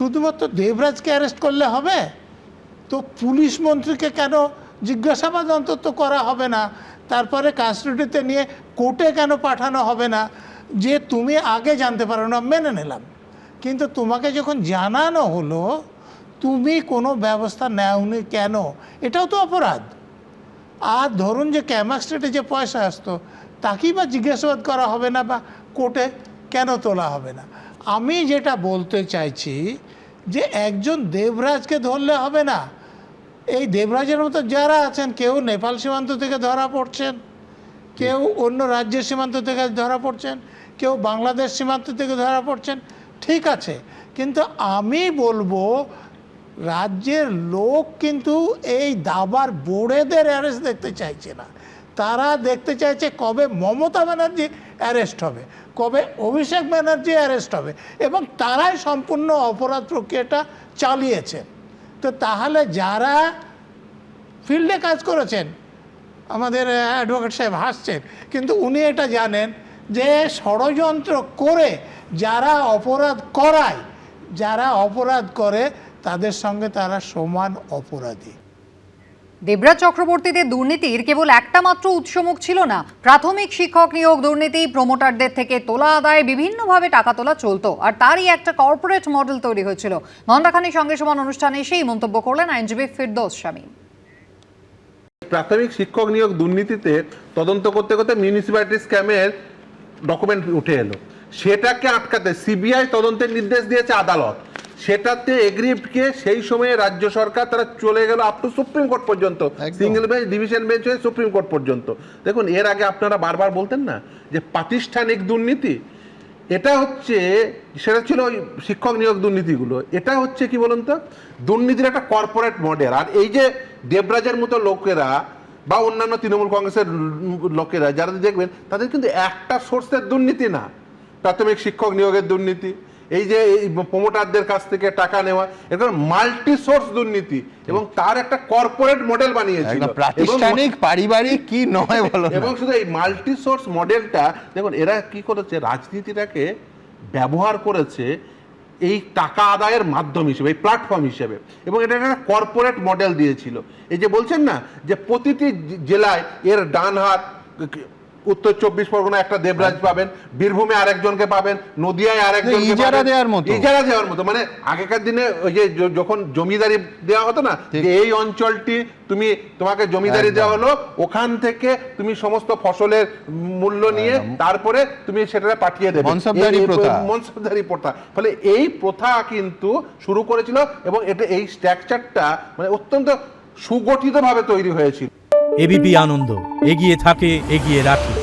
শুধুমাত্র দেবরাজকে অ্যারেস্ট করলে হবে? তো পুলিশ মন্ত্রীকে কেন জিজ্ঞাসাবাদ অন্তত করা হবে না? তারপরে কাস্টডিতে নিয়ে কোর্টে কেন পাঠানো হবে না? যে তুমি আগে জানতে পারো না, মেনে নিলাম, কিন্তু তোমাকে যখন জানানো হলো তুমি কোনো ব্যবস্থা নেওনি কেন? এটাও তো অপরাধ। আর ধরুন যে ক্যামাক স্টেটে যে পয়সা আসতো তাকেই বা জিজ্ঞাসাবাদ করা হবে না, বা কোর্টে কেন তোলা হবে না? আমি যেটা বলতে চাইছি যে একজন দেবরাজকে ধরলে হবে না। এই দেবরাজের মতো যারা আছেন, কেউ নেপাল সীমান্ত থেকে ধরা পড়ছেন, কেউ অন্য রাজ্যের সীমান্ত থেকে ধরা পড়ছেন, কেউ বাংলাদেশ সীমান্ত থেকে ধরা পড়ছেন, ঠিক আছে, কিন্তু আমি বলবো রাজ্যের লোক কিন্তু এই দাবার বোড়েদের অ্যারেস্ট দেখতে চাইছে না। তারা দেখতে চাইছে কবে মমতা ব্যানার্জি অ্যারেস্ট হবে, কবে অভিষেক ব্যানার্জি অ্যারেস্ট হবে, এবং তারাই সম্পূর্ণ অপরাধ প্রক্রিয়াটা চালিয়েছে। তো তাহলে যারা ফিল্ডে কাজ করেছেন, আমাদের অ্যাডভোকেট সাহেব হাসছেন, কিন্তু উনি এটা জানেন যে ষড়যন্ত্র করে যারা অপরাধ করায়, যারা অপরাধ করে তাদের সঙ্গে তারা সমান অপরাধী। দেবরাজ চক্রবর্তীদের দুর্নীতির কেবল একটা মাত্র উৎসমুখ ছিল না। প্রাথমিক শিক্ষক নিয়োগ দুর্নীতি, প্রমোটারদের থেকে তোলা আদায়, বিভিন্নভাবে টাকা তোলা চলতো, আর তারই একটা কর্পোরেট মডেল তৈরি হয়েছিল। ঘণ্টাখানিক সঙ্গে সমান অনুষ্ঠানে সেই মন্তব্য করলেন আইনজীবী ফিরদৌস শামীম। প্রাথমিক শিক্ষক নিয়োগ দুর্নীতিতে তদন্ত করতে করতে মিউনিসিপ্যালিটি স্ক্যামের ডকুমেন্ট উঠে এলো, সেটাকে আটকাতে সিবিআই তদন্তের নির্দেশ দিয়েছে আদালত। সেটাতে এগ্রিভকে সেই সময়ে রাজ্য সরকার তারা চলে গেল আপ টু সুপ্রিম কোর্ট পর্যন্ত, সিঙ্গেল বেঞ্চ, ডিভিশন বেঞ্চ হয়ে সুপ্রিম কোর্ট পর্যন্ত। দেখুন, এর আগে আপনারা বারবার বলতেন না যে প্রাতিষ্ঠানিক দুর্নীতি, এটা হচ্ছে, সেটা ছিল ওই শিক্ষক নিয়োগ দুর্নীতিগুলো। এটা হচ্ছে কি বলুন তো, দুর্নীতির একটা কর্পোরেট মডেল। আর এই যে দেবরাজের মতো লোকেরা বা অন্যান্য তৃণমূল কংগ্রেসের লোকেরা যারা দেখবেন, তাদের কিন্তু একটা সোর্সের দুর্নীতি না, প্রাথমিক শিক্ষক নিয়োগের দুর্নীতি, এই যে প্রমোটারদের কাছ থেকে টাকা নেওয়া, এটা মাল্টি সোর্স দুর্নীতি, এবং তার একটা কর্পোরেট মডেল বানিয়েছিল, প্রাতিষ্ঠানিক পারিবারিক কি নয় বলো। এবং শুধু এই মাল্টি সোর্স মডেলটা দেখুন, এরা কি করেছে, রাজনীতিটাকে ব্যবহার করেছে এই টাকা আদায়ের মাধ্যম হিসেবে, এই প্ল্যাটফর্ম হিসেবে, এবং এটা একটা কর্পোরেট মডেল দিয়েছিল। এই যে বলছেন না যে প্রতিটি জেলায় এর ডান হাত, উত্তর 24 পরগনা একটা দেবরাজ পাবেন, বীরভূমে আরেকজনকে পাবেন, নদিয়ায় আরেকজনকে পাবেন, ইজারা দেওয়ার মতো। মানে আগেকার দিনে ওই যে যখন জমিদারি দেওয়া হতো না, যে এই অঞ্চলটি তোমাকে জমিদারি দেওয়া হলো, ওখান থেকে তুমি সমস্ত ফসলের মূল্য নিয়ে তারপরে তুমি সেটা পাঠিয়ে দেবে, মনসবদারি প্রথা। ফলে এই প্রথা কিন্তু শুরু করেছিল, এবং এটা এই স্ট্রাকচারটা মানে অত্যন্ত সুগঠিতভাবে তৈরি হয়েছিল। এবিপি আনন্দ, এগিয়ে থাকে, এগিয়ে রাখে।